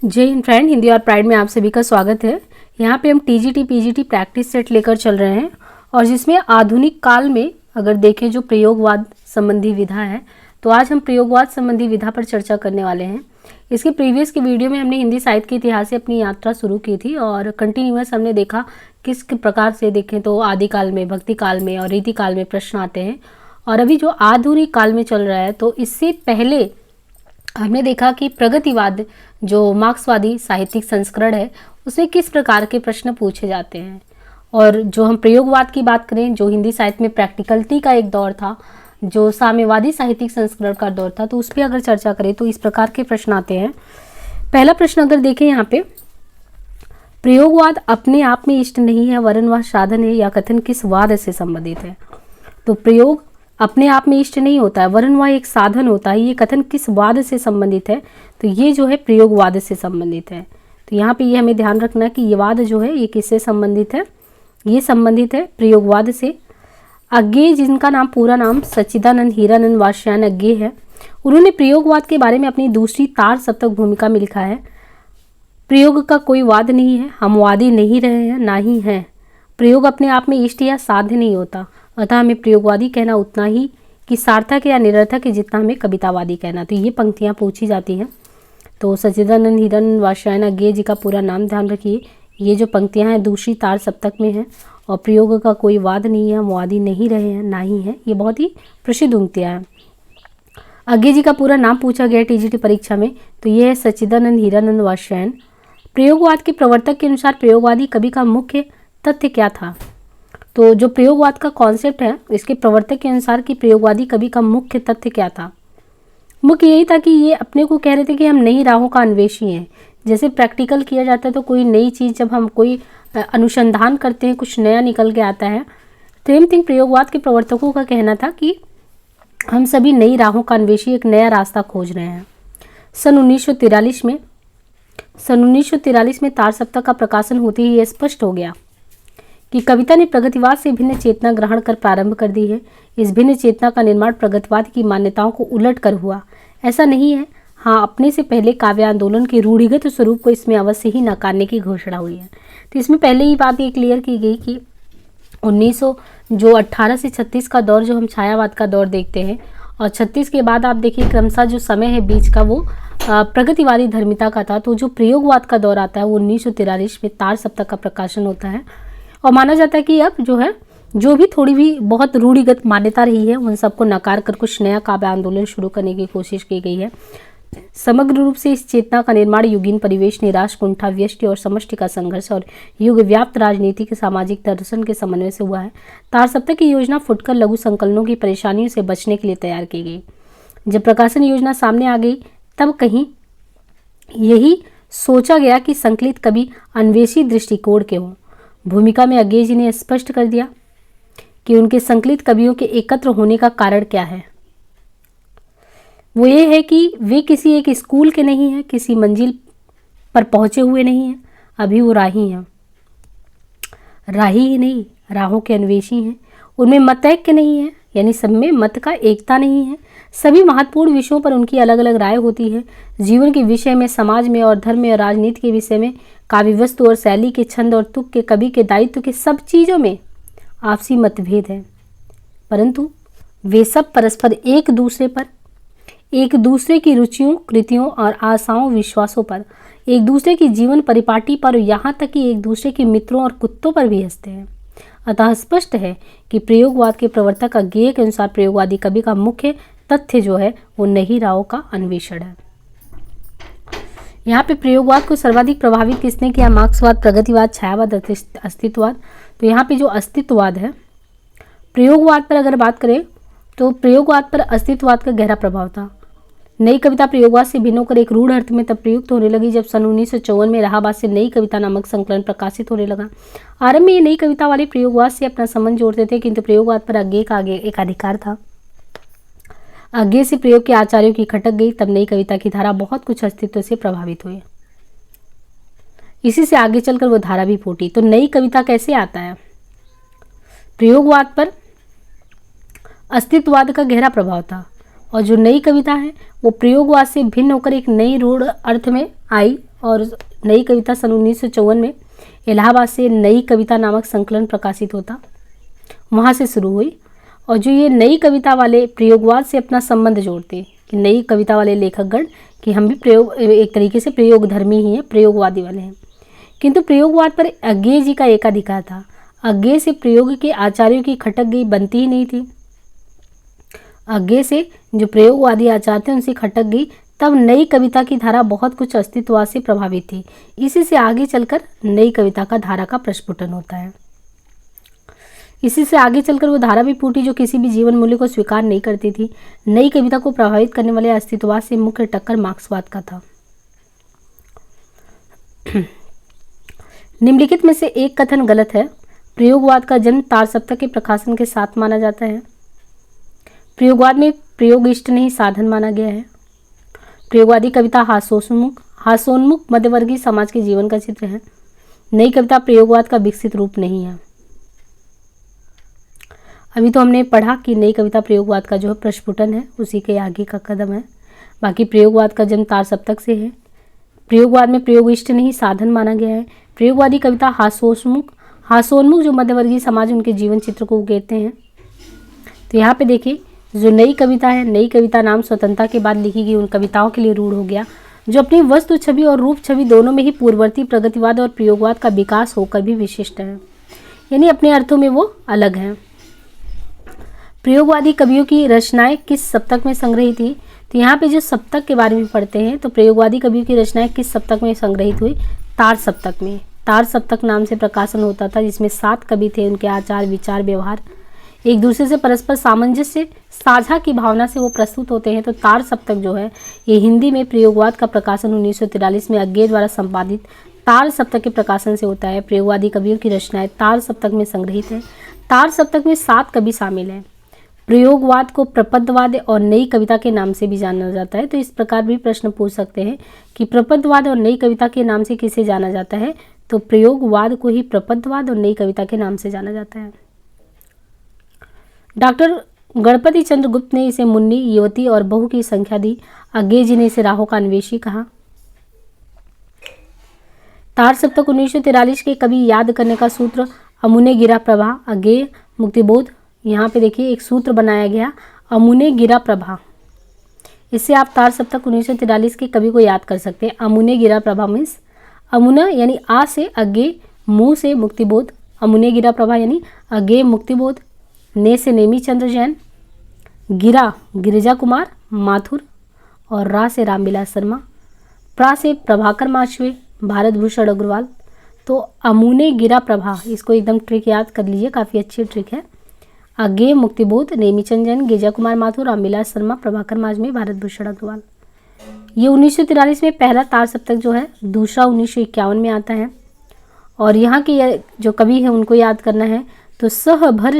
जय हिंद फ्रेंड, हिंदी और प्राइड में आप सभी का स्वागत है। यहाँ पे हम टीजीटी पीजीटी प्रैक्टिस सेट लेकर चल रहे हैं और जिसमें आधुनिक काल में अगर देखें जो प्रयोगवाद संबंधी विधा है, तो आज हम प्रयोगवाद संबंधी विधा पर चर्चा करने वाले हैं। इसके प्रीवियस की वीडियो में हमने हिंदी साहित्य के इतिहास से अपनी यात्रा शुरू की थी और कंटिन्यूअस हमने देखा किस प्रकार से देखें तो आदिकाल में, भक्ति काल में और रीति काल में प्रश्न आते हैं। और अभी जो आधुनिक काल में चल रहा है, तो इससे पहले हमने देखा कि प्रगतिवाद जो मार्क्सवादी साहित्यिक संस्करण है, उससे किस प्रकार के प्रश्न पूछे जाते हैं। और जो हम प्रयोगवाद की बात करें, जो हिंदी साहित्य में प्रैक्टिकलिटी का एक दौर था, जो साम्यवादी साहित्यिक संस्करण का दौर था, तो उस पर अगर चर्चा करें तो इस प्रकार के प्रश्न आते हैं। पहला प्रश्न अगर देखें यहाँ पे, प्रयोगवाद अपने आप में इष्ट नहीं है वरन वह साधन है, या कथन किस वाद से संबंधित है। तो प्रयोग अपने आप में इष्ट नहीं होता है वरन वह एक साधन होता है, ये कथन किस वाद से संबंधित है, तो ये जो है प्रयोगवाद से संबंधित है। तो यहाँ पे ये हमें ध्यान रखना है कि ये वाद जो है ये किससे संबंधित है, ये संबंधित है प्रयोगवाद से। अज्ञेय, जिनका नाम पूरा नाम सच्चिदानंद हीरानंद वात्स्यायन अज्ञेय है, उन्होंने प्रयोगवाद के बारे में अपनी दूसरी तार सप्तक भूमिका में लिखा है, प्रयोग का कोई वाद नहीं है, हम वादी नहीं रहे हैं ना ही हैं। प्रयोग अपने आप में इष्ट या साध्य नहीं होता, अतः हमें प्रयोगवादी कहना उतना ही कि सार्थक या निरर्थक है जितना हमें कवितावादी कहना। तो ये पंक्तियाँ पूछी जाती हैं। तो सच्चिदानंद हीरानंद वात्स्यायन अज्ञेय जी का पूरा नाम ध्यान रखिए। ये जो पंक्तियाँ हैं दूसरी तार सप्तक में हैं और प्रयोग का कोई वाद नहीं है, हम वादी नहीं रहे हैं ना ही हैं, ये बहुत ही प्रसिद्ध उक्तियाँ हैं। अज्ञेय जी का पूरा नाम पूछा गया टीजीटी परीक्षा में, तो ये है सच्चिदानंद हीरानंद वात्स्यायन। प्रयोगवाद के प्रवर्तक के अनुसार प्रयोगवादी कवि का मुख्य तथ्य क्या था। तो जो प्रयोगवाद का कॉन्सेप्ट है, इसके प्रवर्तक के अनुसार कि प्रयोगवादी कवि का मुख्य तथ्य क्या था। मुख्य यही था कि ये अपने को कह रहे थे कि हम नई राहों का अन्वेषी हैं। जैसे प्रैक्टिकल किया जाता है तो कोई नई चीज़ जब हम कोई अनुसंधान करते हैं, कुछ नया निकल के आता है, सेम थिंग प्रयोगवाद के प्रवर्तकों का कहना था कि हम सभी नई राहों का अन्वेषी, एक नया रास्ता खोज रहे हैं। सन 1943 में तार सप्तक का प्रकाशन होते ही यह स्पष्ट हो गया कि कविता ने प्रगतिवाद से भिन्न चेतना ग्रहण कर प्रारंभ कर दी है। इस भिन्न चेतना का निर्माण प्रगतिवाद की मान्यताओं को उलट कर हुआ, ऐसा नहीं है। हाँ, अपने से पहले काव्य आंदोलन के रूढ़िगत स्वरूप को इसमें अवश्य ही नकारने की घोषणा हुई है। तो इसमें पहले ही बात ये क्लियर की गई कि 18 से 36 का दौर जो हम छायावाद का दौर देखते हैं, और 36 के बाद आप देखिए क्रमशः जो समय है बीच का वो प्रगतिवादी धर्मिता का था। तो जो प्रयोगवाद का दौर आता है वो 1943 में तार सप्तक का प्रकाशन होता है और माना जाता है कि अब जो है जो भी थोड़ी भी बहुत रूढ़िगत मान्यता रही है उन सबको नकार कर कुछ नया काव्य आंदोलन शुरू करने की कोशिश की गई है। समग्र रूप से इस चेतना का निर्माण युगीन परिवेश, निराश, कुंठा, व्यष्टि और समष्टि का संघर्ष और युग व्याप्त राजनीति के सामाजिक दर्शन के समन्वय से हुआ है। तार सप्तक की योजना फुटकर लघु संकलनों की परेशानियों से बचने के लिए तैयार की गई। जब प्रकाशन योजना सामने आ गई तब कहीं यही सोचा गया कि संकलित कवि अन्वेषी दृष्टिकोण के हों। भूमिका में अज्ञेय जी ने स्पष्ट कर दिया कि उनके संकलित कवियों के एकत्र होने का कारण क्या है। वो ये है कि वे किसी एक स्कूल के नहीं हैं, किसी मंजिल पर पहुंचे हुए नहीं हैं, अभी वो राही हैं। राही ही नहीं, राहों के अन्वेषी हैं। उनमें मत ऐक्य नहीं है, यानी सब में मत का एकता नहीं है। सभी महत्वपूर्ण विषयों पर उनकी अलग अलग राय होती है। जीवन के विषय में, समाज में और धर्म में और राजनीति के विषय में, काव्य वस्तु और शैली के, छंद और तुक के, कवि के दायित्व के, सब चीज़ों में आपसी मतभेद है, परंतु वे सब परस्पर एक दूसरे की रुचियों, कृतियों और आशाओं, विश्वासों पर, एक दूसरे की जीवन परिपाटी पर, यहाँ तक कि एक दूसरे के मित्रों और कुत्तों पर भी हंसते हैं। अतः स्पष्ट है कि प्रयोगवाद के प्रवर्तक अज्ञेय के अनुसार प्रयोगवादी कवि का मुख्य तथ्य जो है वो नई राहों का अन्वेषण है। यहाँ पे प्रयोगवाद को सर्वाधिक प्रभावित किसने किया? मार्क्सवाद, प्रगतिवाद, छायावाद, अस्तित्ववाद। तो यहाँ पे जो अस्तित्ववाद है, प्रयोगवाद पर अगर बात करें तो प्रयोगवाद पर अस्तित्ववाद का गहरा प्रभाव था। नई कविता प्रयोगवाद से भिन्न होकर एक रूढ़ अर्थ में तब प्रयुक्त होने लगी जब सन 1954 में इलाहाबाद से नई कविता नामक संकलन प्रकाशित होने लगा। आरंभ में ये नई कविता वाले प्रयोगवाद से अपना संबंध जोड़ते थे, किंतु प्रयोगवाद पर अज्ञेय का आगे एक अधिकार था। अज्ञेय से प्रयोग के आचार्यों की खटक गई, तब नई कविता की धारा बहुत कुछ अस्तित्व से प्रभावित हुई। इसी से आगे चलकर वो धारा भी फूटी। तो नई कविता कैसे आता है? प्रयोगवाद पर अस्तित्ववाद का गहरा प्रभाव था और जो नई कविता है वो प्रयोगवाद से भिन्न होकर एक नई रूढ़ अर्थ में आई और नई कविता सन 1954 में इलाहाबाद से नई कविता नामक संकलन प्रकाशित होता, वहाँ से शुरू हुई। और जो ये नई कविता वाले प्रयोगवाद से अपना संबंध जोड़ते कि नई कविता वाले लेखकगण कि हम भी प्रयोग एक तरीके से प्रयोगधर्मी ही हैं, प्रयोगवादी वाले हैं। किंतु प्रयोगवाद पर अज्ञेय जी का एकाधिकार था। अज्ञेय से प्रयोग के आचार्यों की खटक गई बनती ही नहीं थी। अज्ञेय से जो प्रयोगवादी आचार्य थे उनसे खटक गई, तब नई कविता की धारा बहुत कुछ अस्तित्ववाद से प्रभावित थी। इसी से आगे चलकर नई कविता का धारा का प्रस्फुटन होता है। इसी से आगे चलकर वो धारा भी फूटी जो किसी भी जीवन मूल्य को स्वीकार नहीं करती थी। नई कविता को प्रभावित करने वाले अस्तित्ववाद से मुख्य टक्कर मार्क्सवाद का था। निम्नलिखित में से एक कथन गलत है। प्रयोगवाद का जन्म तार सप्तक के प्रकाशन के साथ माना जाता है। प्रयोगवाद में प्रयोग इष्ट नहीं साधन माना गया है। प्रयोगवादी कविता हास्योन्मुख मध्यवर्गीय समाज के जीवन का चित्र है। नई कविता प्रयोगवाद का विकसित रूप नहीं है। अभी तो हमने पढ़ा कि नई कविता प्रयोगवाद का जो है प्रस्फुटन है, उसी के आगे का कदम है। बाकी प्रयोगवाद का जन्म तार सप्तक से है। प्रयोगवाद में प्रयोग इष्ट नहीं साधन माना गया है। प्रयोगवादी कविता हास्योन्मुख जो मध्यवर्गीय समाज उनके जीवन चित्र को उकेरते हैं। तो यहाँ पे देखिए जो नई कविता है, नई कविता नाम स्वतंत्रता के बाद लिखी गई उन कविताओं के लिए रूढ़ हो गया जो अपनी वस्तु छवि और रूप छवि दोनों में ही पूर्ववर्ती प्रगतिवाद और प्रयोगवाद का विकास होकर भी विशिष्ट है, यानी अपने अर्थों में वो अलग हैं। प्रयोगवादी कवियों की रचनाएं किस सप्तक में संग्रहित थी? तो यहाँ पे जो सप्तक के बारे में पढ़ते हैं तो प्रयोगवादी कवियों की रचनाएं किस सप्तक में संग्रहित हुई? तार सप्तक में। तार सप्तक नाम से प्रकाशन होता था, जिसमें 7 कवि थे। उनके आचार विचार व्यवहार एक दूसरे से परस्पर सामंजस्य साझा की भावना से वो प्रस्तुत होते हैं। तो तार सप्तक जो है ये हिंदी में प्रयोगवाद का प्रकाशन 1943 में अज्ञेय द्वारा संपादित तार सप्तक के प्रकाशन से होता है। प्रयोगवादी कवियों की रचनाएं तार सप्तक में संग्रहित है। तार सप्तक में 7 कवि शामिल हैं। प्रयोगवाद को प्रपंचवाद और नई कविता के नाम से भी जाना जाता है। तो इस प्रकार भी प्रश्न पूछ सकते हैं कि प्रपंचवाद और नई कविता के नाम से किसे जाना जाता है? तो प्रयोगवाद को ही प्रपंचवाद और नई कविता के नाम से जाना जाता है। डॉक्टर गणपति चंद्र गुप्त ने इसे मुन्नी, युवती और बहू की संख्या दी। अज्ञेय जी ने इसे राहों का अन्वेषी कहा। तार सप्तक 1943 के कवि याद करने का सूत्र अमुने गिरा प्रभा अज्ञेय मुक्तिबोध। यहाँ पे देखिए एक सूत्र बनाया गया अमुने गिरा प्रभा। इससे आप तार सप्तक 1943 के कवि को याद कर सकते हैं। अमुने गिरा प्रभा मीन्स अमुना यानी आ से अज्ञेय, मुँह से मुक्तिबोध। अमुने गिरा प्रभा यानी अज्ञेय मुक्तिबोध। ने से नेमी चंद्र जैन, गिरा गिरिजा कुमार माथुर और रा से रामविलास शर्मा, प्रा से प्रभाकर माचवे, भारत भूषण अग्रवाल। तो अमुने गिरा प्रभा, इसको एकदम ट्रिक याद कर लीजिए, काफ़ी अच्छी ट्रिक है। अज्ञेय मुक्तिबोध, नेमीचंद जैन, गिरिजा कुमार माथुर, रामविलास शर्मा, प्रभाकर माचवे, भारत भूषण अग्रवाल। ये 1943 में पहला तार सप्तक जो है, दूसरा 1951 में आता है। और यहाँ के जो कवि है उनको याद करना है। तो सहभर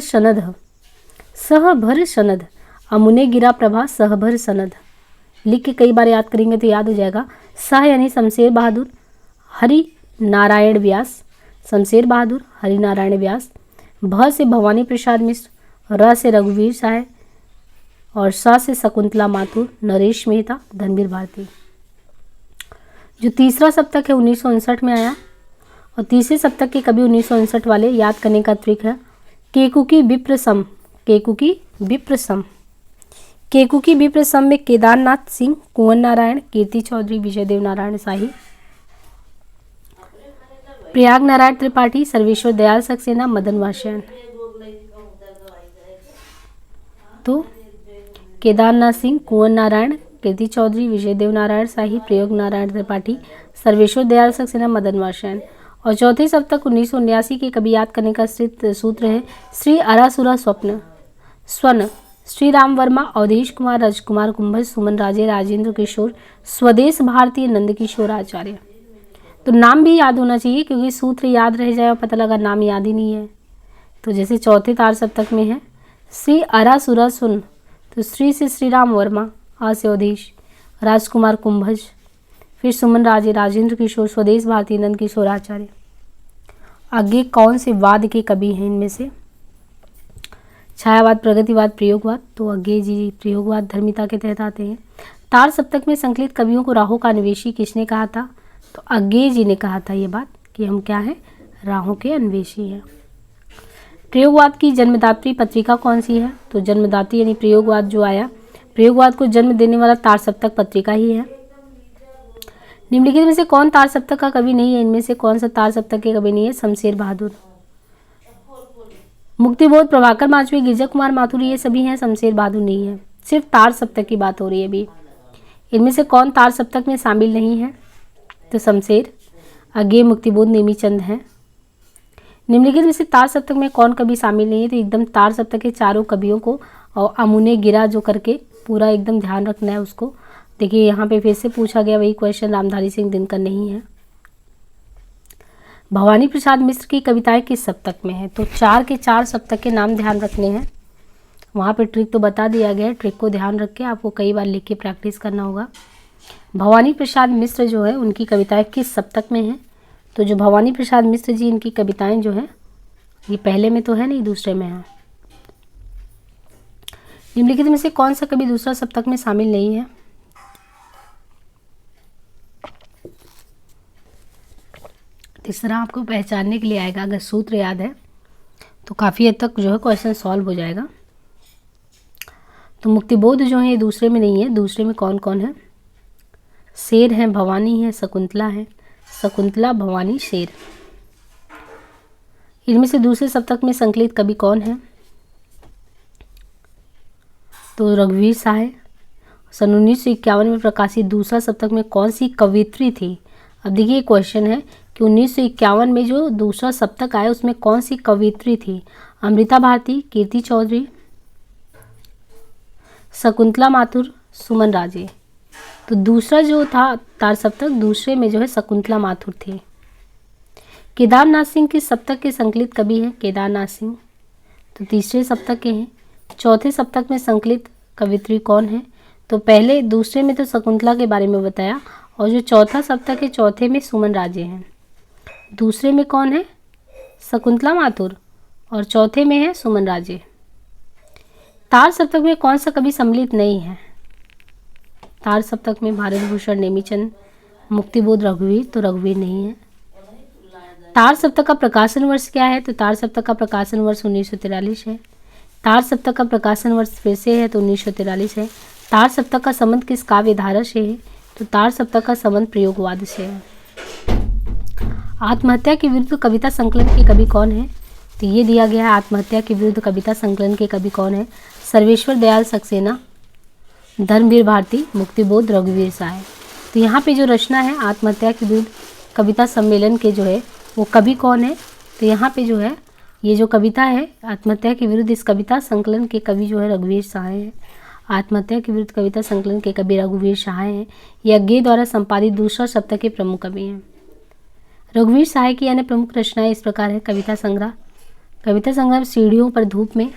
सनद अमुने गिरा प्रभा सहभर सनद लिख के कई बार याद करेंगे तो याद हो जाएगा। सह यानी शमशेर बहादुर, हरि नारायण व्यास, शमशेर बहादुर हरि नारायण व्यास, भ से भवानी प्रसाद मिश्र, र से रघुवीर साय और स से शकुंतला माथुर, नरेश मेहता, धनवीर भारती। जो तीसरा सप्तक है 1959 में आया और तीसरे सप्तक के कवि 1959 वाले याद करने का ट्रिक है केकुकी विप्रसम। केकुकी विप्रसम, केकुकी विप्रसम में केदारनाथ सिंह, कुंवर नारायण, कीर्ति चौधरी, विजय देव नारायण शाही, प्रयाग नारायण त्रिपाठी, सर्वेश्वर दयाल सक्सेना, मदन वासैन। तो केदारनाथ सिंह, कुंवर नारायण, कीर्ति चौधरी, विजय देव नारायण शाही, प्रयोग नारायण त्रिपाठी, सर्वेश्वर दयाल सक्सेना, मदन वासैन। और चौथे सप्तक 1979 के कवि याद करने का सूत्र है श्री अरासुरा स्वर्ण, श्री राम वर्मा, अवधेश कुमार, राजकुमार कुंभज, सुमन राजे, राजेंद्र किशोर, स्वदेश भारती, नंद किशोर आचार्य। तो नाम भी याद होना चाहिए क्योंकि सूत्र याद रह जाए और पता लगा नाम याद ही नहीं है। तो जैसे चौथे तार सप्तक में है श्री अरासुरा सुन, तो श्री से श्री राम वर्मा, आ से अवधेश, राजकुमार कुंभज, फिर सुमन राजे, राजेंद्र किशोर, स्वदेश भारती, नंद किशोर आचार्य। आगे कौन से वाद के कवि हैं इनमें से? छायावाद, प्रगतिवाद, प्रयोगवाद। तो अज्ञेय जी प्रयोगवाद धर्मिता के तहत आते हैं। तार सप्तक में संकलित कवियों को राहों का अन्वेषी किसने कहा था? तो अज्ञे जी ने कहा था ये बात कि हम क्या है, राहों के अन्वेषी हैं। प्रयोगवाद की जन्मदात्री पत्रिका कौन सी है? तो जन्मदात्री यानी प्रयोगवाद जो आया, प्रयोगवाद को जन्म देने वाला तार सप्तक पत्रिका ही है। निम्नलिखित में से कौन तार सप्तक का कवि नहीं है? इनमें से कौन सा तार सप्तक के कवि नहीं है? शमशेर बहादुर। मुक्तिबोध, प्रभाकर माचवी, गिरजा कुमार माथुर ये सभी हैं, शमशेर बहादुर नहीं है। सिर्फ तार सप्तक की बात हो रही है अभी। इनमें से कौन तार सप्तक में शामिल नहीं है? तो शमशेर, अज्ञे, मुक्तिबोध, नेमीचंद हैं। निम्नलिखित में से तार सप्तक में कौन कवि शामिल नहीं है? तो एकदम तार सप्तक के चारों कवियों को और अमुने गिरा जो करके पूरा एकदम ध्यान रखना है उसको। देखिए यहाँ पे फिर से पूछा गया वही क्वेश्चन, रामधारी सिंह दिनकर नहीं है। भवानी प्रसाद मिश्र की कविताएं किस सप्तक में है? तो 4 के 4 सप्तक के नाम ध्यान रखने हैं। वहाँ पे ट्रिक तो बता दिया गया है, ट्रिक को ध्यान रख के आपको कई बार लिख के प्रैक्टिस करना होगा। भवानी प्रसाद मिश्र जो है उनकी कविताएं किस सप्तक में हैं? तो जो भवानी प्रसाद मिश्र जी इनकी कविताएं जो है ये पहले में तो है नहीं, दूसरे में है। निम्नलिखित में से कौन सा कवि दूसरा सप्तक में शामिल नहीं है? तीसरा आपको पहचानने के लिए आएगा, अगर सूत्र याद है तो काफ़ी हद तक जो है क्वेश्चन सॉल्व हो जाएगा। तो मुक्तिबोध जो है ये दूसरे में नहीं है। दूसरे में कौन कौन है? शेर है, भवानी है, शकुंतला है। शकुंतला, भवानी, शेर। इनमें से दूसरे सप्तक में संकलित कवि कौन है? तो रघुवीर साय। सन 1951 में प्रकाशित दूसरा सप्तक में कौन सी कवियत्री थी? अब देखिए क्वेश्चन है कि 1951 में जो दूसरा सप्तक आया उसमें कौन सी कवियत्री थी? अमृता भारती, कीर्ति चौधरी, शकुंतला माथुर, सुमन राजे। तो दूसरा जो था तार सप्तक, दूसरे में जो है शकुंतला माथुर थे। केदारनाथ सिंह किस सप्तक के संकलित कवि हैं? केदारनाथ सिंह तो तीसरे सप्तक के हैं। चौथे सप्तक में संकलित कवित्री कौन है? तो पहले दूसरे में तो शकुंतला के बारे में बताया, और जो चौथा सप्तक है चौथे में सुमन राजे हैं। दूसरे में कौन है? शकुंतला माथुर, और चौथे में है सुमन राजे। तार सप्तक में कौन सा कवि सम्मिलित नहीं है? तार सप्तक में भारत भूषण, नेमीचंद, मुक्तिबोध, रघुवीर, तो रघुवीर नहीं है। तार सप्तक का प्रकाशन वर्ष क्या है? तो तार सप्तक का प्रकाशन वर्ष 1943 है। तार सप्तक का प्रकाशन वर्ष फिर से है तो 1943 है। तार सप्तक का संबंध किस काव्य धारा से है? तो तार सप्तक का संबंध प्रयोगवाद से है। आत्महत्या के विरुद्ध कविता संकलन के कवि कौन है? तो ये दिया गया है, आत्महत्या के विरुद्ध कविता संकलन के कवि कौन है? सर्वेश्वर दयाल सक्सेना, धर्मवीर भारती, मुक्तिबोध, रघुवीर साय। तो यहाँ पे जो रचना है आत्महत्या के विरुद्ध कविता सम्मेलन के जो है वो कवि कौन है? तो यहाँ पे जो है ये जो कविता है आत्महत्या के विरुद्ध, इस कविता संकलन के कवि जो है रघुवीर सहाय हैं। आत्महत्या के विरुद्ध कविता संकलन के कवि रघुवीर सहाय हैं। ये अज्ञे द्वारा संपादित दूसरा सप्तक के प्रमुख कवि हैं। रघुवीर सहाय की अन्य प्रमुख रचनाएं इस प्रकार है। कविता संग्रह, कविता संग्रह सीढ़ियों पर धूप में,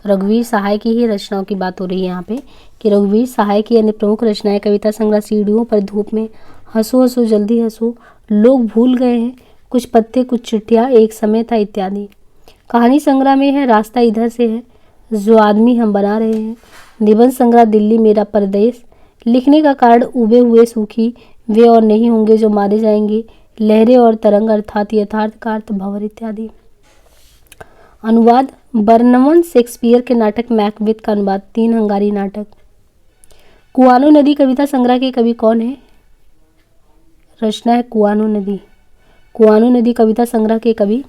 रघुवीर सहाय की ही रचनाओं की बात हो रही है यहाँ पे कि रघुवीर सहाय की अन्य प्रमुख रचनाएं कविता संग्रह सीढ़ियों पर धूप में, हंसो हंसो जल्दी हंसो, लोग भूल गए हैं, कुछ पत्ते कुछ चिट्ठियाँ, एक समय था, इत्यादि। कहानी संग्रह में है रास्ता इधर से है, जो आदमी हम बना रहे हैं। निबंध संग्रह दिल्ली मेरा परदेश, लिखने का कारण उबे हुए सूखी, वे और नहीं होंगे जो मारे जाएंगे, लहरें और तरंग अर्थात यथार्थ का अर्थ भंवर, इत्यादि। अनुवाद बर्नवन शेक्सपियर के नाटक मैकबेथ का अनुवाद, 3 हंगारी नाटक। कुआनो नदी कविता संग्रह के कवि कौन है? रचना है कुआनो नदी। कुआनो नदी कविता संग्रह के कवि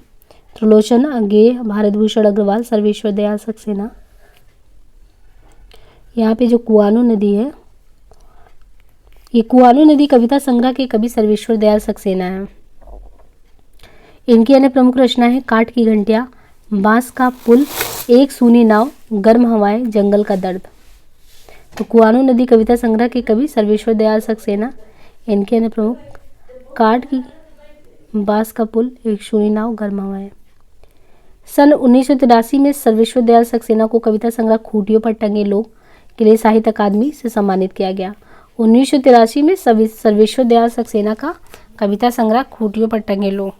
त्रिलोचन, अज्ञेय, भारत भूषण अग्रवाल, सर्वेश्वर दयाल सक्सेना। यहाँ पे जो कुआनो नदी है, ये कुआनो नदी कविता संग्रह के कवि सर्वेश्वर दयाल सक्सेना है। इनकी अन्य प्रमुख रचना है काठ की घंटियाँ, बांस का पुल, एक सूनी नाव, गर्म हवाएं, जंगल का दर्द। तो कुआनो नदी कविता संग्रह के कवि सर्वेश्वर दयाल सक्सेना। इनके अन्य प्रमुख काठ की, बांस का पुल, एक सूनी नाव, गर्म हवाएं। सन 1983 में सर्वेश्वर दयाल सक्सेना को कविता संग्रह खूंटियों पर टंगे लोग के लिए साहित्य अकादमी से सम्मानित किया गया। 1983 में सर्वेश्वर दयाल सक्सेना का कविता संग्रह खूंटियों पर टंगे लोग।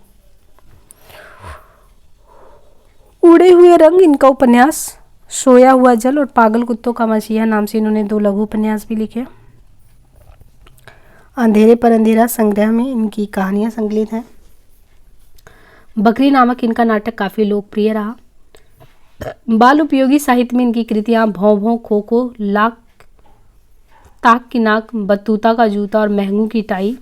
उड़े हुए रंग इनका उपन्यास, सोया हुआ जल और पागल कुत्तों का मसीहा नाम से इन्होंने 2 लघु उपन्यास भी लिखे। अंधेरे पर अंधेरा संग्रह में इनकी कहानियाँ संकलित हैं। बकरी नामक इनका नाटक काफ़ी लोकप्रिय रहा। बाल उपयोगी साहित्य में इनकी कृतियाँ भौं भौं, खो खो, लाख, ताक की नाक, बतूता का जूता और महंगू की टाई,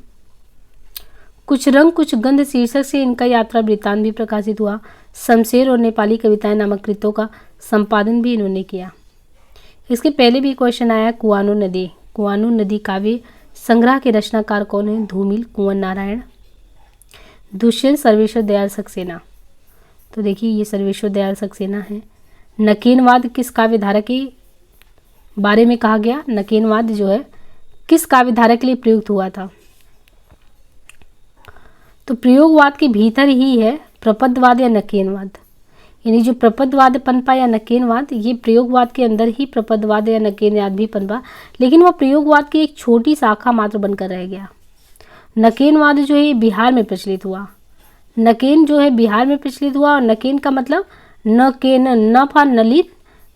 कुछ रंग कुछ गंध शीर्षक से इनका यात्रा वृत्तांत भी प्रकाशित हुआ। शमशेर और नेपाली कविताएं नामक कृतों का संपादन भी इन्होंने किया। इसके पहले भी क्वेश्चन आया कुआनो नदी। कुआनो नदी काव्य संग्रह के रचनाकार कौन है? धूमिल, कुंवर नारायण, दुष्यंत, सर्वेश्वर दयाल सक्सेना। तो देखिए ये सर्वेश्वर दयाल सक्सेना है। नकेनवाद किस काव्य धारा के बारे में कहा गया? नकेनवाद जो है किस काव्य धारा के लिए प्रयुक्त हुआ था? तो प्रयोगवाद के भीतर ही है प्रपदवाद या नकेनवाद, यानी जो प्रपदवाद पनपा या नकेनवाद, ये प्रयोगवाद के अंदर ही प्रपदवाद या नकेनवाद भी पनपा, लेकिन वह प्रयोगवाद की एक छोटी शाखा मात्र बनकर रह गया। नकेनवाद जो है बिहार में प्रचलित हुआ। नकेन जो है बिहार में प्रचलित हुआ, और नकेन का मतलब नकेन, न फॉर नलिन,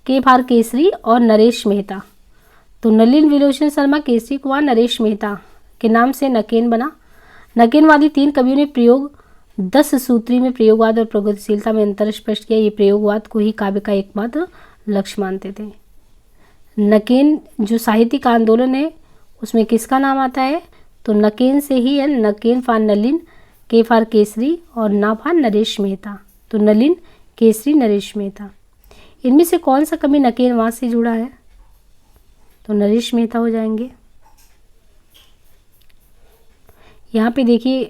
के फॉर केसरी और नरेश मेहता। तो नलिन विलोचन शर्मा, केसरी कुमार, नरेश मेहता के नाम से नकेन बना। नकेनवादी 3 कवियों ने प्रयोग 10 सूत्री में प्रयोगवाद और प्रगतिशीलता में अंतर स्पष्ट किया। ये प्रयोगवाद को ही काव्य का एकमात्र लक्ष्य मानते थे। नकेन जो साहित्यिक आंदोलन है उसमें किसका नाम आता है? तो नकेन से ही है। नकेन फॉर नलिन, के फॉर केसरी और ना फॉर नरेश मेहता। तो नलिन, केसरी, नरेश मेहता। इनमें से कौन सा कवि नकेनवाद से जुड़ा है? तो नरेश मेहता हो जाएंगे। यहाँ पे देखिए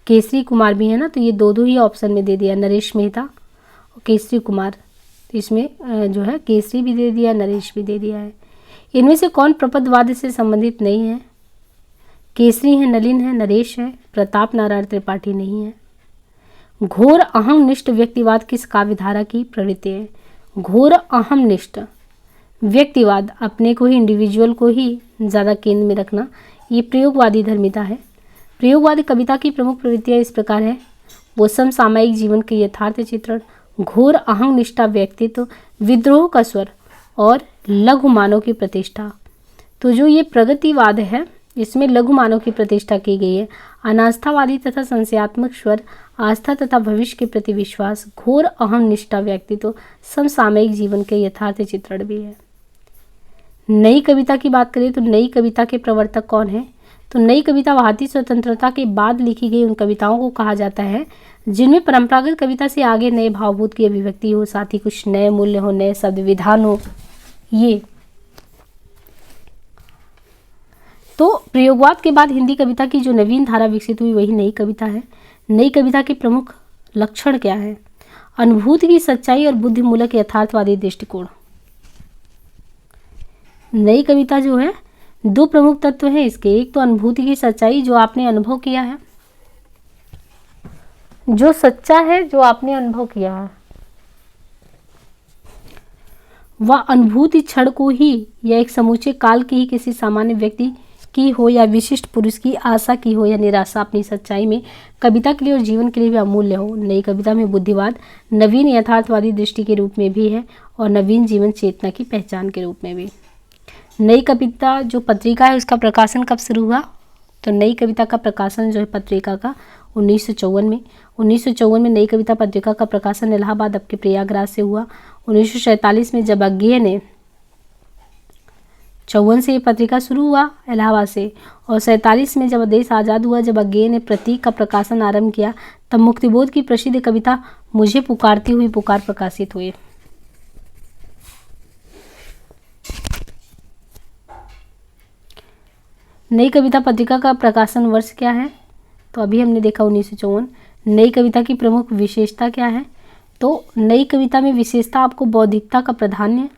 केसरी कुमार भी है ना, तो ये दो ही ऑप्शन में दे दिया, नरेश मेहता और केसरी कुमार। तो इसमें जो है केसरी भी दे दिया, नरेश भी दे दिया है। इनमें से कौन प्रपदवाद से संबंधित नहीं है? केसरी है, नलिन है, नरेश है, प्रताप नारायण त्रिपाठी नहीं है। घोर अहमनिष्ठ व्यक्तिवाद किस काव्यधारा की प्रवृत्ति है? घोर अहमनिष्ठ व्यक्तिवाद, अपने को ही, इंडिविजुअल को ही ज़्यादा केंद्र में रखना, ये प्रयोगवादी धर्मिता है। प्रयोगवादी कविता की प्रमुख प्रवृत्तियाँ इस प्रकार है। वो समसामयिक जीवन के यथार्थ चित्रण, घोर अहंनिष्ठा व्यक्तित्व, विद्रोह का स्वर और लघु मानव की प्रतिष्ठा। तो जो ये प्रगतिवाद है इसमें लघु मानव की प्रतिष्ठा की गई है। अनास्थावादी तथा संशयात्मक स्वर, आस्था तथा भविष्य के प्रति विश्वास, घोर अहंनिष्ठा व्यक्तित्व, समसामयिक जीवन के यथार्थ चित्रण भी है। नई कविता की बात करें तो नई कविता के प्रवर्तक कौन है? तो नई कविता भारतीय स्वतंत्रता के बाद लिखी गई उन कविताओं को कहा जाता है जिनमें परंपरागत कविता से आगे नए भावभूत की अभिव्यक्ति हो, साथ ही कुछ नए मूल्य हो, नए शब्द विधान हो। ये तो प्रयोगवाद के बाद हिंदी कविता की जो नवीन धारा विकसित हुई वही नई कविता है। नई कविता के प्रमुख लक्षण क्या है? अनुभूति की सच्चाई और बुद्धिमूलक यथार्थवादी दृष्टिकोण। नई कविता जो है 2 प्रमुख तत्व हैं इसके। एक तो अनुभूति की सच्चाई, जो आपने अनुभव किया है, जो सच्चा है, जो आपने अनुभव किया है, वह अनुभूति क्षण को ही या एक समूचे काल की ही किसी सामान्य व्यक्ति की हो या विशिष्ट पुरुष की आशा की हो या निराशा अपनी सच्चाई में कविता के लिए और जीवन के लिए भी अमूल्य हो। नई कविता में बुद्धिवाद नवीन यथार्थवादी दृष्टि के रूप में भी है और नवीन जीवन चेतना की पहचान के रूप में भी। नई कविता जो पत्रिका है उसका प्रकाशन कब शुरू हुआ? तो नई कविता का प्रकाशन जो है पत्रिका का 1954 में। 1954 में नई कविता पत्रिका का प्रकाशन इलाहाबाद अब के प्रयागराज से हुआ। 1947 में जब अज्ञेय ने 54 से ये पत्रिका शुरू हुआ इलाहाबाद से, और 47 में जब देश आज़ाद हुआ, जब अज्ञेय ने प्रतीक का प्रकाशन आरंभ किया, तब मुक्तिबोध की प्रसिद्ध कविता मुझे पुकारती हुई पुकार प्रकाशित हुई। नई कविता पत्रिका का प्रकाशन वर्ष क्या है? तो अभी हमने देखा 1954। नई कविता की प्रमुख विशेषता क्या है? तो नई कविता में विशेषता आपको बौद्धिकता का प्राधान्य,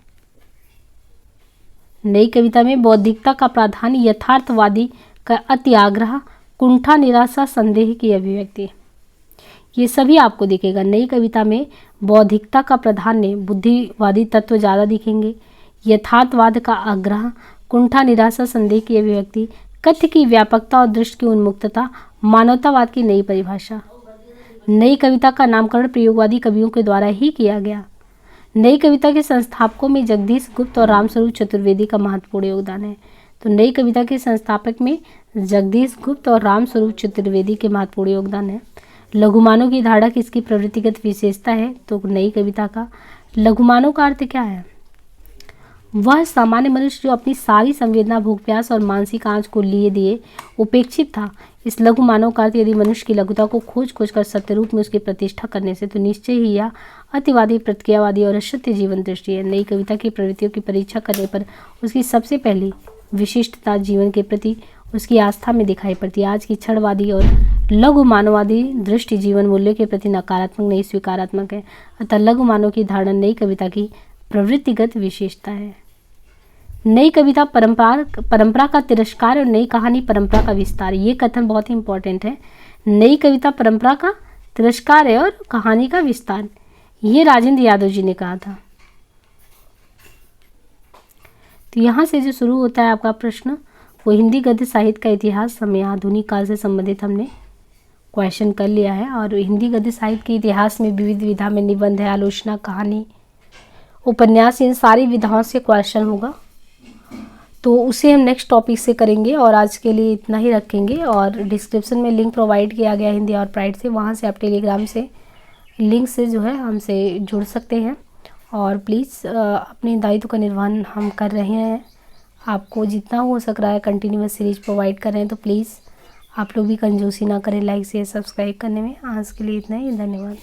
नई कविता में बौद्धिकता का प्राधान्य, यथार्थवादी का अत्याग्रह, कुंठा, निराशा, संदेह की अभिव्यक्ति, ये सभी आपको दिखेगा। नई कविता में बौद्धिकता का प्राधान्य, बुद्धिवादी तत्व ज़्यादा दिखेंगे, यथार्थवाद का आग्रह, कुंठा, निराशा, संदेह की अभिव्यक्ति, कथ्य की व्यापकता और दृष्टि की उन्मुक्तता, मानवतावाद की नई परिभाषा। नई कविता का नामकरण प्रयोगवादी कवियों के द्वारा ही किया गया। नई कविता के संस्थापकों में जगदीश गुप्त और रामस्वरूप चतुर्वेदी का महत्वपूर्ण योगदान है। तो नई कविता के संस्थापक में जगदीश गुप्त और रामस्वरूप चतुर्वेदी के महत्वपूर्ण योगदान है। लघुमानव की धारणा किसकी प्रवृत्तिगत विशेषता है? तो नई कविता का। लघुमानव का अर्थ क्या है? वह सामान्य मनुष्य जो अपनी सारी संवेदना, भूख प्यास और मानसिक आंच को लिए दिए उपेक्षित था। इस लघु मानव का अर्थ यदि मनुष्य की लघुता को खोज खोज कर सत्य रूप में उसकी प्रतिष्ठा करने से, तो निश्चय ही यह अतिवादी, प्रतिक्रियावादी और असत्य जीवन दृष्टि है। नई कविता की प्रवृत्तियों की परीक्षा करने पर उसकी सबसे पहली विशिष्टता जीवन के प्रति उसकी आस्था में दिखाई पड़ती है। आज की क्षणवादी और लघु मानववादी दृष्टि जीवन मूल्यों के प्रति नकारात्मक नहीं स्वीकारात्मक है। अतः लघु मानव की धारणा नई कविता की प्रवृत्तिगत विशेषता है। नई कविता परंपरा का तिरस्कार और नई कहानी परंपरा का विस्तार। ये कथन बहुत ही इंपॉर्टेंट है। नई कविता परंपरा का तिरस्कार है और कहानी का विस्तार। ये राजेंद्र यादव जी ने कहा था। तो यहाँ से जो शुरू होता है आपका प्रश्न, वो हिंदी गद्य साहित्य का इतिहास समय आधुनिक काल से संबंधित हमने क्वेश्चन कर लिया है। और हिंदी गद्य साहित्य के इतिहास में विविध विधा में निबंध है, आलोचना, कहानी, उपन्यास, इन सारी विधाओं से क्वेश्चन होगा। तो उसे हम नेक्स्ट टॉपिक से करेंगे और आज के लिए इतना ही रखेंगे। और डिस्क्रिप्शन में लिंक प्रोवाइड किया गया हिंदी और प्राइड से, वहाँ से आप टेलीग्राम से लिंक से जो है हमसे जुड़ सकते हैं। और प्लीज़ अपने दायित्व का निर्वहन हम कर रहे हैं। आपको जितना हो सक रहा है कंटिन्यूअस सीरीज प्रोवाइड कर रहे हैं, तो प्लीज़ आप लोग भी कंजूसी ना करें लाइक शेयर सब्सक्राइब करने में। आज के लिए इतना ही, धन्यवाद।